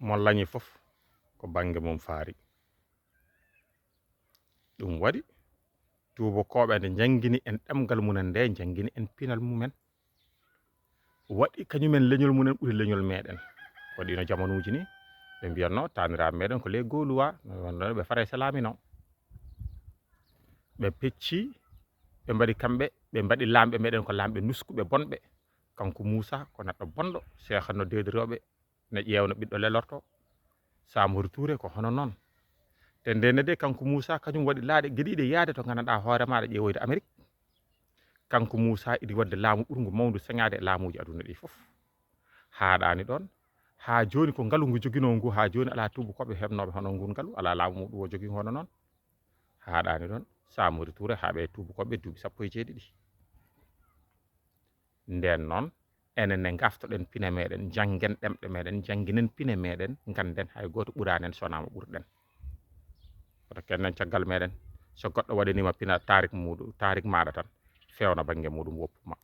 mo lañi fof ko bange mum faari. ɗum waɗi tubakoɓe nde jangini en ɗemgal munen nde jangini en pinal mumen waɗi kañumen leñol munen ɓuri leñol meɗen waɗino jamanuji ni ɓe mbiyatno taniraɓe meɗen ko ley goluwa no ɓe fara salamino ɓe pecci ɓe mbaɗi kamɓe ɓe mbaɗi lamɓe meɗen ko lamɓe nuskuɓe bonɓe kanko Moussa ko neɗɗo bonɗo Cheikh no dedoroɓe ne ƴewno ɓiɗɗo lelorto Samori Touré ko hono noon te ndene de kanko Moussa kañum waɗi laaɗe gueɗiɗe yaade to gandanɗa hoore maɗa ƴeewoyde Amérique kanko Moussa iɗi wadde laamu ɓurgu mawdu sañade e laamuji aduna ɗi fof haaɗani ɗon ha joni ko ngaalu ngu joguino ngu ha joni ala tubakoɓe hebnoɓe hono ngun ngaalu ala laamu muɗum o jogui hono noon haaɗani ɗon Samori Touré haaɓe tubakoɓe duuɓi 17 nden noon enen ne gaftoɗen pine meɗen janggen ɗemɗe meɗen jangginen pine meɗen ganden hay goto ɓuranen sonama ɓurɗen koto kennen caggal meɗen so goɗɗo waɗanima pina tarik muɗum tarik maɗa tan fewna banggue muɗum woppuma